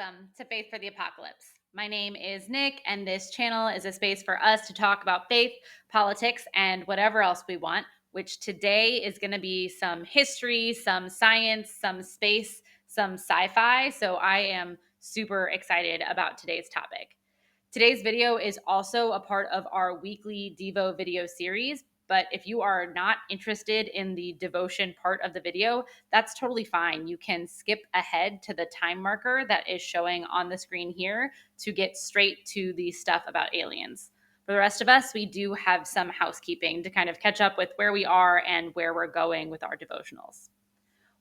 Welcome to Faith for the Apocalypse. My name is Nick, and this channel is a space for us to talk about faith, politics, and whatever else we want, which today is going to be some history, some science, some space, some sci-fi. So I am super excited about today's topic. Today's video is also a part of our weekly Devo video series, but if you are not interested in the devotion part of the video, that's totally fine. You can skip ahead to the time marker that is showing on the screen here to get straight to the stuff about aliens. For the rest of us, we do have some housekeeping to kind of catch up with where we are and where we're going with our devotionals.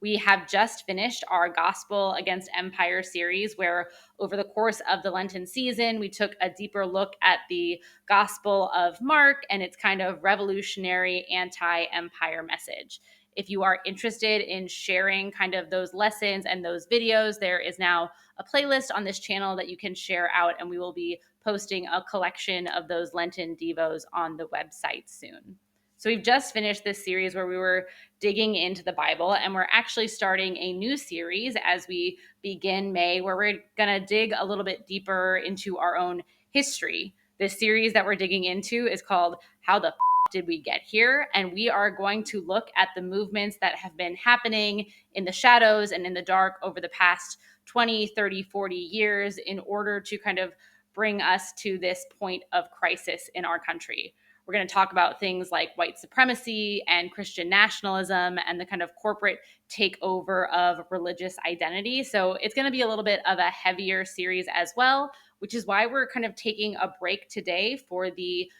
We have just finished our Gospel Against Empire series, where over the course of the Lenten season, we took a deeper look at the Gospel of Mark and its kind of revolutionary anti-empire message. If you are interested in sharing kind of those lessons and those videos, there is now a playlist on this channel that you can share out, and we will be posting a collection of those Lenten Devos on the website soon. So we've just finished this series where we were digging into the Bible, and we're actually starting a new series as we begin May, where we're going to dig a little bit deeper into our own history. This series that we're digging into is called How the Did We Get Here? And we are going to look at the movements that have been happening in the shadows and in the dark over the past 20, 30, 40 years in order to kind of bring us to this point of crisis in our country. We're going to talk about things like white supremacy and Christian nationalism and the kind of corporate takeover of religious identity. So it's going to be a little bit of a heavier series as well, which is why we're kind of taking a break today for the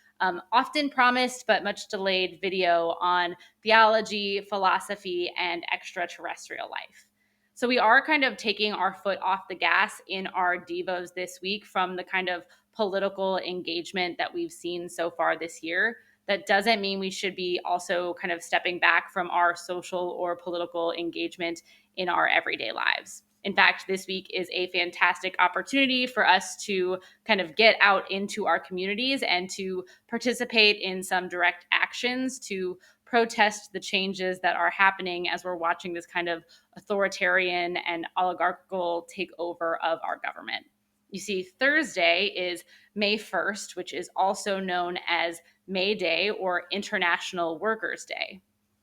often promised but much delayed video on theology, philosophy, and extraterrestrial life. So we are kind of taking our foot off the gas in our Devos this week from the kind of political engagement that we've seen so far this year. That doesn't mean we should be also kind of stepping back from our social or political engagement in our everyday lives. In fact, this week is a fantastic opportunity for us to kind of get out into our communities and to participate in some direct actions to protest the changes that are happening as we're watching this kind of authoritarian and oligarchical takeover of our government. You see, Thursday is May 1st, which is also known as May Day or International Workers' Day.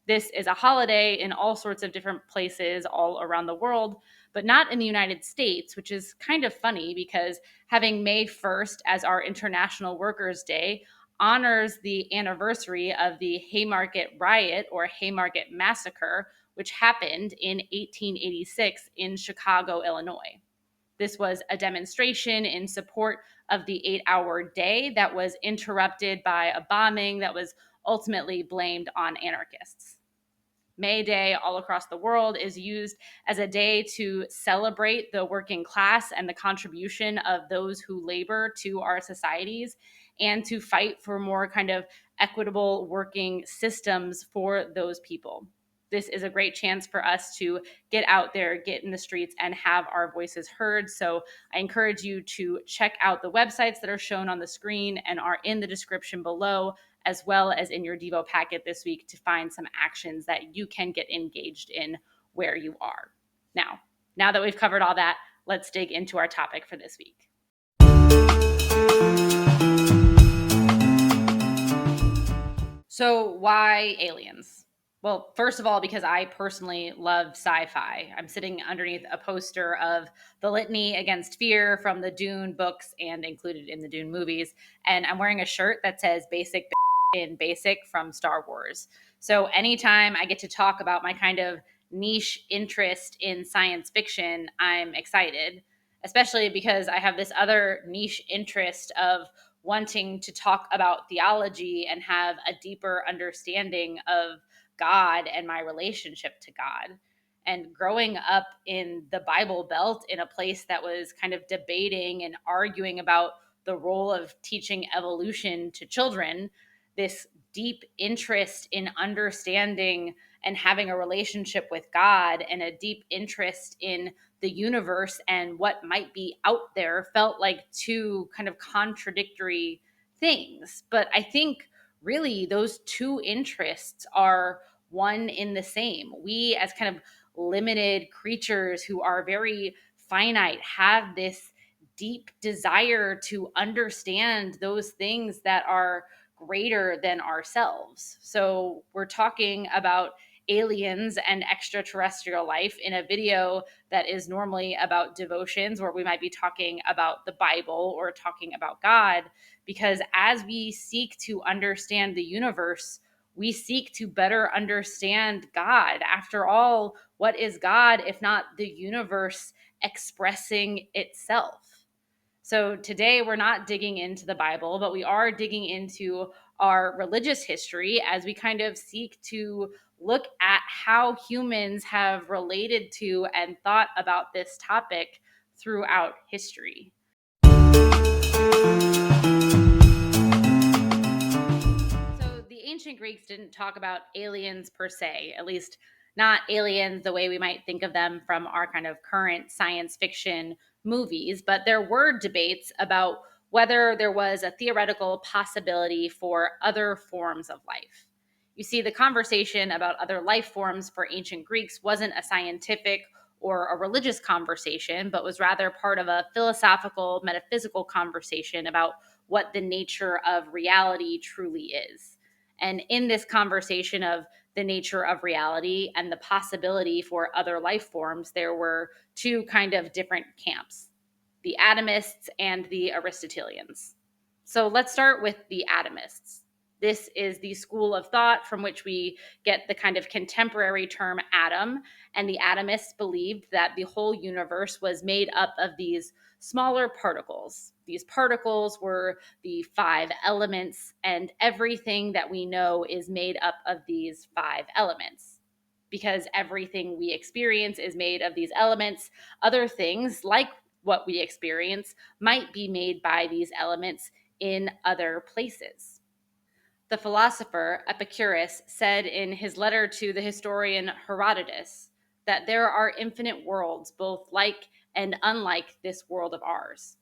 This is a holiday in all sorts of different places all around the world, but not in the United States, which is kind of funny because having May 1st as our International Workers' Day honors the anniversary of the Haymarket Riot or Haymarket Massacre, which happened in 1886 in Chicago, Illinois. This was a demonstration in support of the 8-hour day that was interrupted by a bombing that was ultimately blamed on anarchists. May Day all across the world is used as a day to celebrate the working class and the contribution of those who labor to our societies and to fight for more kind of equitable working systems for those people. This is a great chance for us to get out there, get in the streets, and have our voices heard. So I encourage you to check out the websites that are shown on the screen and are in the description below, as well as in your Devo packet this week to find some actions that you can get engaged in where you are. Now that we've covered all that, let's dig into our topic for this week. So why aliens? Well, first of all, because I personally love sci-fi. I'm sitting underneath a poster of the Litany Against Fear from the Dune books and included in the Dune movies. And I'm wearing a shirt that says basic in basic from Star Wars. So anytime I get to talk about my kind of niche interest in science fiction, I'm excited, especially because I have this other niche interest of wanting to talk about theology and have a deeper understanding of God and my relationship to God. And growing up in the Bible Belt in a place that was kind of debating and arguing about the role of teaching evolution to children, this deep interest in understanding and having a relationship with God and a deep interest in the universe and what might be out there felt like two kind of contradictory things. But I think really those two interests are one in the same. We, as kind of limited creatures who are very finite, have this deep desire to understand those things that are greater than ourselves. So we're talking about aliens and extraterrestrial life in a video that is normally about devotions, where we might be talking about the Bible or talking about God, because as we seek to understand the universe, we seek to better understand God. After all, what is God if not the universe expressing itself? So today we're not digging into the Bible, but we are digging into our religious history as we kind of seek to look at how humans have related to and thought about this topic throughout history. So the ancient Greeks didn't talk about aliens per se, at least not aliens the way we might think of them from our kind of current science fiction movies, but there were debates about whether there was a theoretical possibility for other forms of life. You see, the conversation about other life forms for ancient Greeks wasn't a scientific or a religious conversation, but was rather part of a philosophical, metaphysical conversation about what the nature of reality truly is. And in this conversation of the nature of reality and the possibility for other life forms, there were two kind of different camps, the atomists and the Aristotelians. So let's start with the atomists. This is the school of thought from which we get the kind of contemporary term atom. And the atomists believed that the whole universe was made up of these smaller particles. These particles were the five elements, and everything that we know is made up of these five elements. Because everything we experience is made of these elements, other things, like what we experience, might be made by these elements in other places. The philosopher Epicurus said in his letter to the historian Herodotus that there are infinite worlds, both like and unlike this world of ours.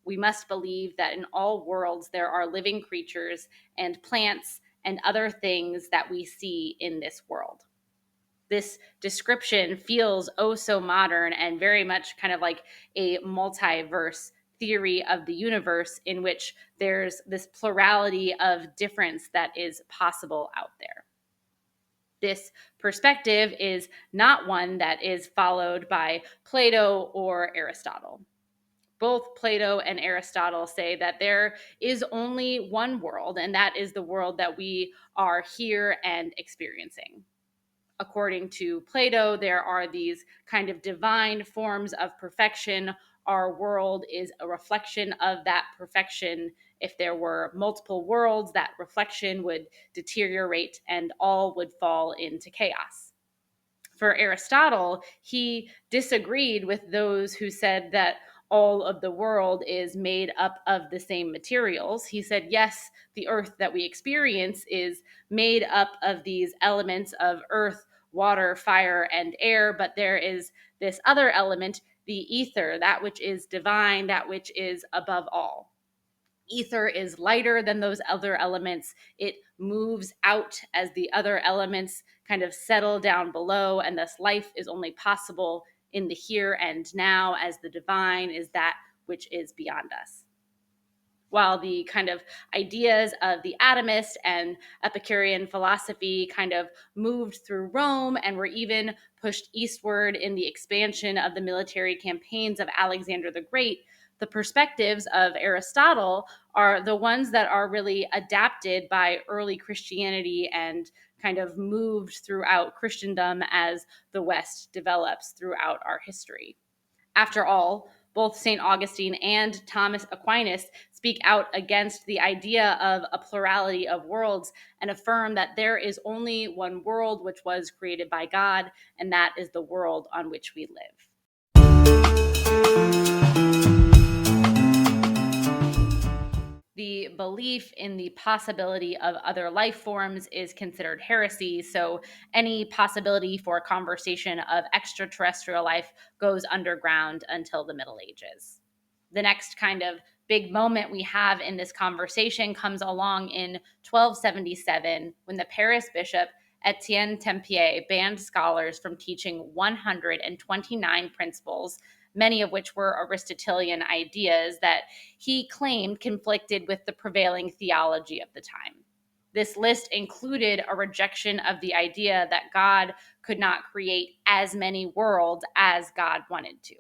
We must believe that in all worlds there are living creatures and plants and other things that we see in this world. This description feels oh so modern and very much kind of like a multiverse theory of the universe in which there's this plurality of difference that is possible out there. This perspective is not one that is followed by Plato or Aristotle. Both Plato and Aristotle say that there is only one world, and that is the world that we are here and experiencing. According to Plato, there are these kind of divine forms of perfection. Our world is a reflection of that perfection. If there were multiple worlds, that reflection would deteriorate and all would fall into chaos. For Aristotle, he disagreed with those who said that all of the world is made up of the same materials. He said, yes, the earth that we experience is made up of these elements of earth, water, fire, and air, but there is this other element, the ether, that which is divine, that which is above all. Ether is lighter than those other elements. It moves out as the other elements kind of settle down below, and thus life is only possible in the here and now, as the divine is that which is beyond us. While the kind of ideas of the atomist and Epicurean philosophy kind of moved through Rome and were even pushed eastward in the expansion of the military campaigns of Alexander the Great, the perspectives of Aristotle are the ones that are really adapted by early Christianity and kind of moved throughout Christendom as the West develops throughout our history. After all, both St. Augustine and Thomas Aquinas speak out against the idea of a plurality of worlds and affirm that there is only one world which was created by God, and that is the world on which we live. The belief in the possibility of other life forms is considered heresy, so any possibility for a conversation of extraterrestrial life goes underground until the Middle Ages. The next kind of big moment we have in this conversation comes along in 1277 when the Paris bishop Etienne Tempier banned scholars from teaching 129 principles many of which were Aristotelian ideas that he claimed conflicted with the prevailing theology of the time. This list included a rejection of the idea that God could not create as many worlds as God wanted to.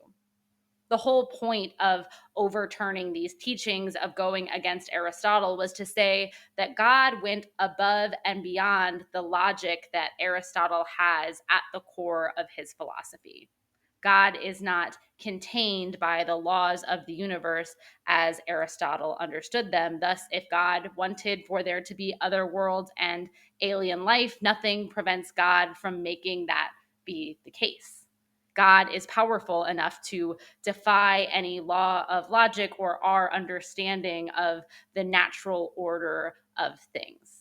The whole point of overturning these teachings, of going against Aristotle, was to say that God went above and beyond the logic that Aristotle has at the core of his philosophy. God is not contained by the laws of the universe as Aristotle understood them. Thus, if God wanted for there to be other worlds and alien life, nothing prevents God from making that be the case. God is powerful enough to defy any law of logic or our understanding of the natural order of things.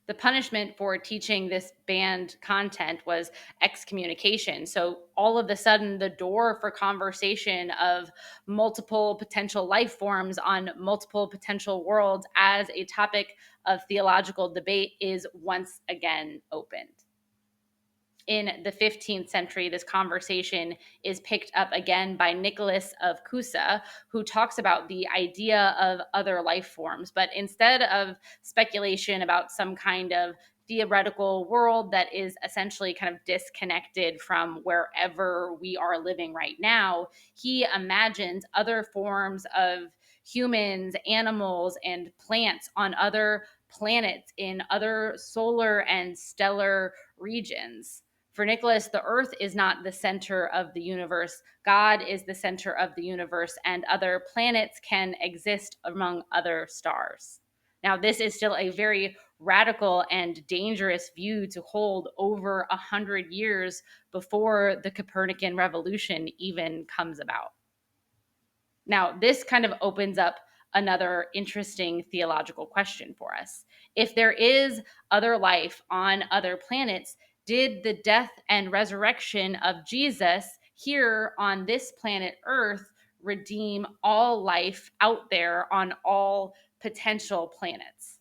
The punishment for teaching this banned content was excommunication. So all of a sudden, the door for conversation of multiple potential life forms on multiple potential worlds as a topic of theological debate is once again opened. In the 15th century, this conversation is picked up again by Nicholas of Cusa, who talks about the idea of other life forms. But instead of speculation about some kind of theoretical world that is essentially kind of disconnected from wherever we are living right now, he imagines other forms of humans, animals, and plants on other planets in other solar and stellar regions. For Nicholas, the earth is not the center of the universe. God is the center of the universe, and other planets can exist among other stars. Now, this is still a very radical and dangerous view to hold over 100 years before the Copernican Revolution even comes about. Now, this kind of opens up another interesting theological question for us. If there is other life on other planets, did the death and resurrection of Jesus here on this planet Earth redeem all life out there on all potential planets?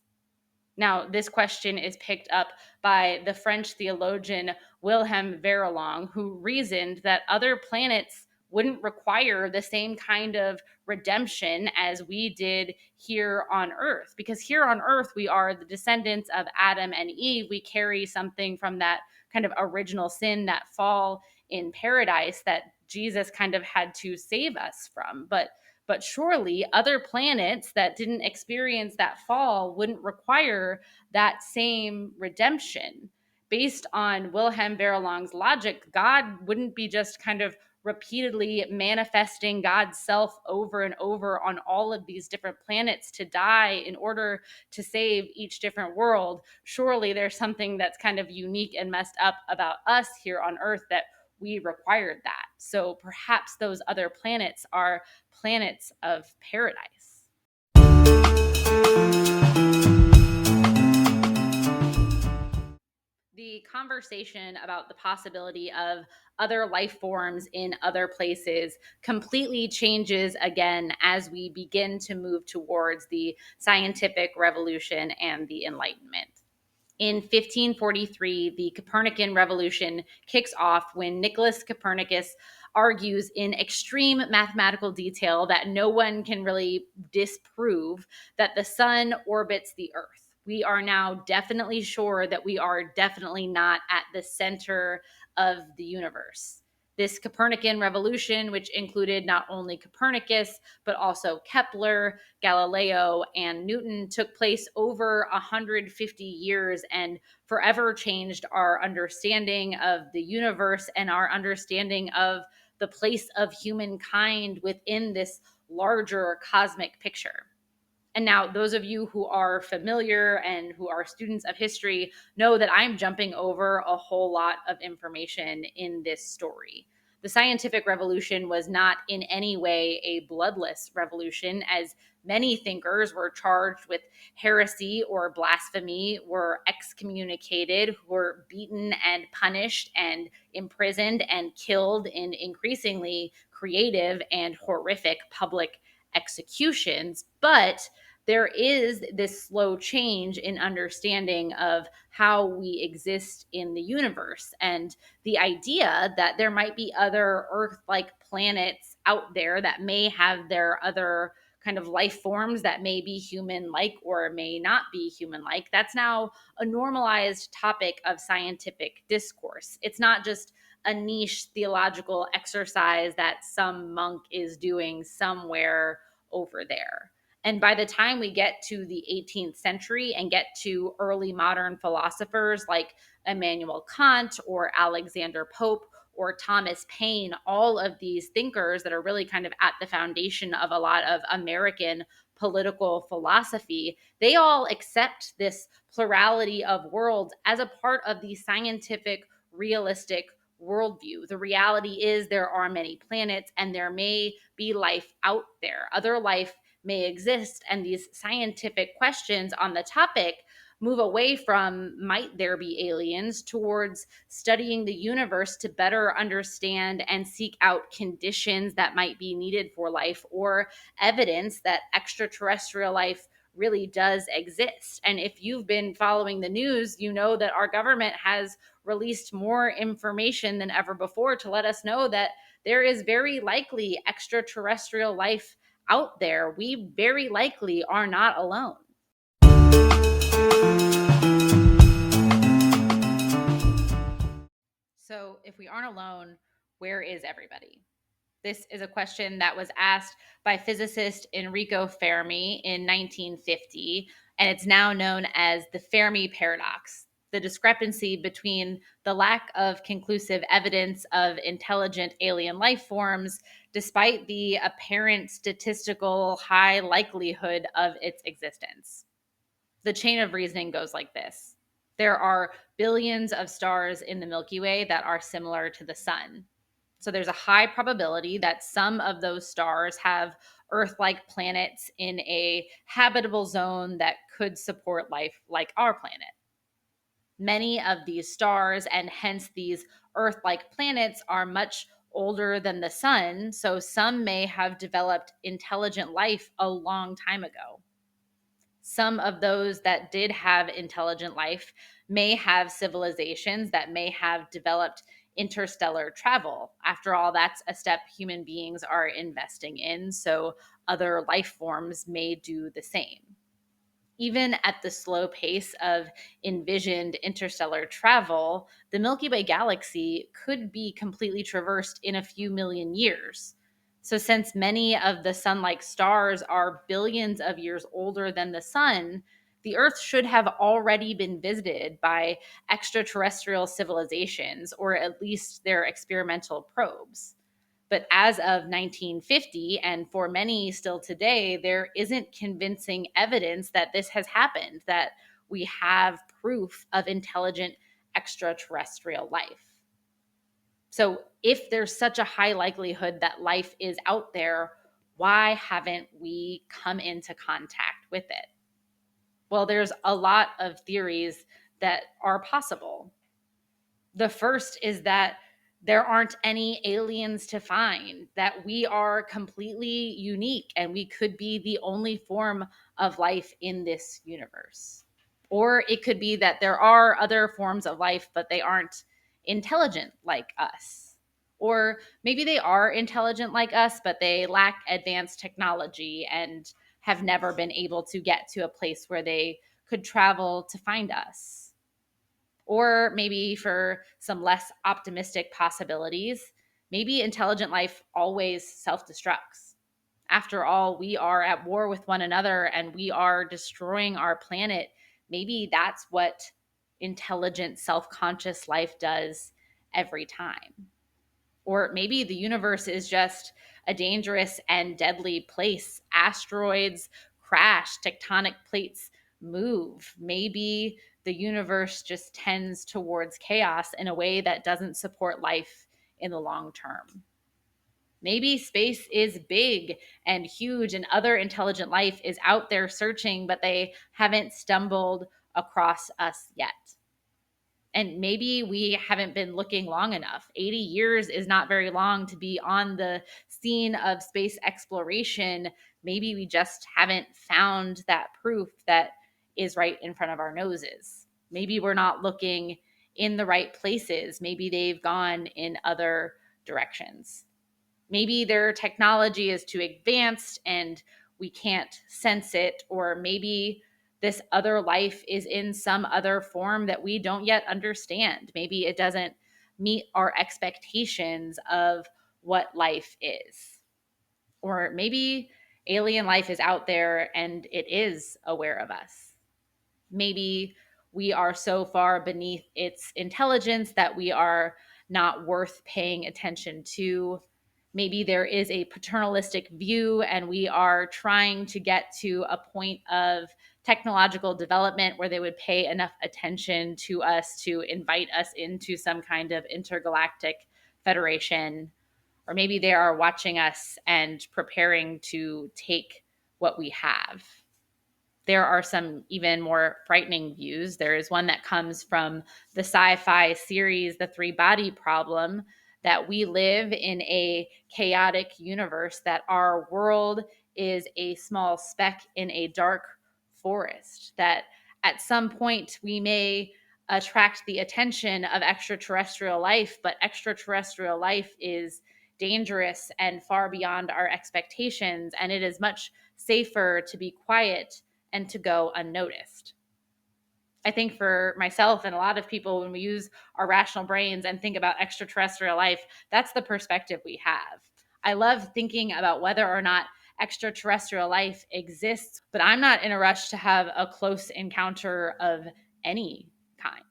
Now, this question is picked up by the French theologian Wilhelm Verlong, who reasoned that other planets wouldn't require the same kind of redemption as we did here on Earth. Because here on Earth, we are the descendants of Adam and Eve. We carry something from that kind of original sin, that fall in paradise that Jesus kind of had to save us from. But surely other planets that didn't experience that fall wouldn't require that same redemption. Based on Wilhelm Verlong's logic, God wouldn't be just kind of repeatedly manifesting God's self over and over on all of these different planets to die in order to save each different world. Surely there's something that's kind of unique and messed up about us here on Earth that we required that. So perhaps those other planets are planets of paradise. The conversation about the possibility of other life forms in other places completely changes again as we begin to move towards the scientific revolution and the Enlightenment. In 1543, the Copernican Revolution kicks off when Nicholas Copernicus argues in extreme mathematical detail that no one can really disprove that the sun orbits the earth. We are now definitely sure that we are definitely not at the center of the universe. This Copernican revolution, which included not only Copernicus, but also Kepler, Galileo, and Newton, took place over 150 years and forever changed our understanding of the universe and our understanding of the place of humankind within this larger cosmic picture. And now, those of you who are familiar and who are students of history know that I'm jumping over a whole lot of information in this story. The scientific revolution was not in any way a bloodless revolution, as many thinkers were charged with heresy or blasphemy, were excommunicated, were beaten and punished and imprisoned and killed in increasingly creative and horrific public executions. But there is this slow change in understanding of how we exist in the universe, and the idea that there might be other Earth-like planets out there that may have their other kind of life forms that may be human like or may not be human like. That's now a normalized topic of scientific discourse. It's not just a niche theological exercise that some monk is doing somewhere over there. And by the time we get to the 18th century and get to early modern philosophers like Immanuel Kant or Alexander Pope or Thomas Paine, all of these thinkers that are really kind of at the foundation of a lot of American political philosophy, they all accept this plurality of worlds as a part of the scientific, realistic worldview. The reality is there are many planets and there may be life out there. Other life may exist, and these scientific questions on the topic move away from might there be aliens towards studying the universe to better understand and seek out conditions that might be needed for life or evidence that extraterrestrial life really does exist. And if you've been following the news, you know that our government has released more information than ever before to let us know that there is very likely extraterrestrial life out there. We very likely are not alone. So, if we aren't alone, where is everybody? This is a question that was asked by physicist Enrico Fermi in 1950, and it's now known as the Fermi paradox, the discrepancy between the lack of conclusive evidence of intelligent alien life forms despite the apparent statistical high likelihood of its existence. The chain of reasoning goes like this. There are billions of stars in the Milky Way that are similar to the sun. So there's a high probability that some of those stars have Earth-like planets in a habitable zone that could support life like our planet. Many of these stars, and hence these Earth-like planets, are much older than the sun, so some may have developed intelligent life a long time ago. Some of those that did have intelligent life may have civilizations that may have developed interstellar travel. After all, that's a step human beings are investing in, so other life forms may do the same. Even at the slow pace of envisioned interstellar travel, the Milky Way galaxy could be completely traversed in a few million years. So, since many of the sun like stars are billions of years older than the sun, the Earth should have already been visited by extraterrestrial civilizations, or at least their experimental probes. But as of 1950, and for many still today, there isn't convincing evidence that this has happened, that we have proof of intelligent extraterrestrial life. So, if there's such a high likelihood that life is out there, why haven't we come into contact with it? Well, there's a lot of theories that are possible. The first is that there aren't any aliens to find, that we are completely unique and we could be the only form of life in this universe. Or it could be that there are other forms of life, but they aren't intelligent like us. Or maybe they are intelligent like us, but they lack advanced technology and have never been able to get to a place where they could travel to find us. Or maybe for some less optimistic possibilities, maybe intelligent life always self destructs. After all, we are at war with one another and we are destroying our planet. Maybe that's what intelligent, self conscious life does every time. Or maybe the universe is just a dangerous and deadly place. Asteroids crash, tectonic plates move. Maybe the universe just tends towards chaos in a way that doesn't support life in the long term. Maybe space is big and huge and other intelligent life is out there searching, but they haven't stumbled across us yet. And maybe we haven't been looking long enough. 80 years is not very long to be on the scene of space exploration. Maybe we just haven't found that proof that is right in front of our noses. Maybe we're not looking in the right places. Maybe they've gone in other directions. Maybe their technology is too advanced and we can't sense it, or maybe this other life is in some other form that we don't yet understand. Maybe it doesn't meet our expectations of what life is. Or maybe alien life is out there and it is aware of us. Maybe we are so far beneath its intelligence that we are not worth paying attention to. Maybe there is a paternalistic view and we are trying to get to a point of technological development where they would pay enough attention to us to invite us into some kind of intergalactic federation. Or maybe they are watching us and preparing to take what we have. There are some even more frightening views. There is one that comes from the sci-fi series, The Three Body Problem, that we live in a chaotic universe, that our world is a small speck in a dark forest, that at some point we may attract the attention of extraterrestrial life, but extraterrestrial life is dangerous and far beyond our expectations, and it is much safer to be quiet and to go unnoticed. I think for myself and a lot of people, when we use our rational brains and think about extraterrestrial life, that's the perspective we have. I love thinking about whether or not extraterrestrial life exists, but I'm not in a rush to have a close encounter of any kind.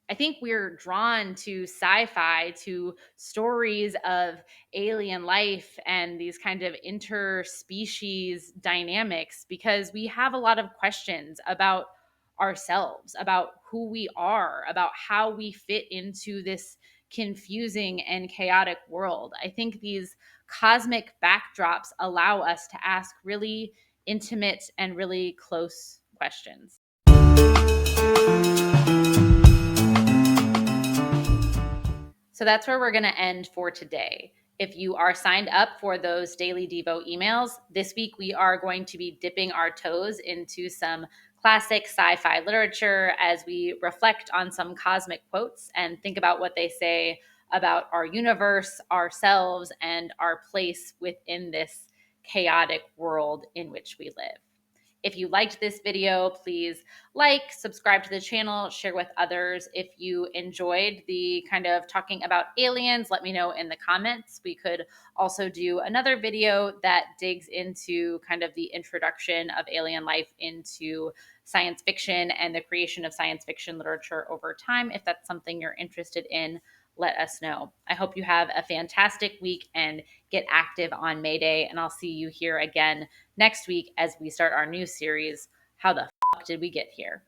I think we're drawn to sci-fi, to stories of alien life and these kind of interspecies dynamics, because we have a lot of questions about ourselves, about who we are, about how we fit into this confusing and chaotic world. I think these cosmic backdrops allow us to ask really intimate and really close questions. So that's where we're going to end for today. If you are signed up for those daily Devo emails, this week we are going to be dipping our toes into some classic sci-fi literature as we reflect on some cosmic quotes and think about what they say about our universe, ourselves, and our place within this chaotic world in which we live. If you liked this video, please like, subscribe to the channel, share with others. If you enjoyed the kind of talking about aliens, let me know in the comments. We could also do another video that digs into kind of the introduction of alien life into science fiction and the creation of science fiction literature over time. If that's something you're interested in, let us know. I hope you have a fantastic week and get active on May Day, and I'll see you here again next week as we start our new series, How the F*** Did We Get Here?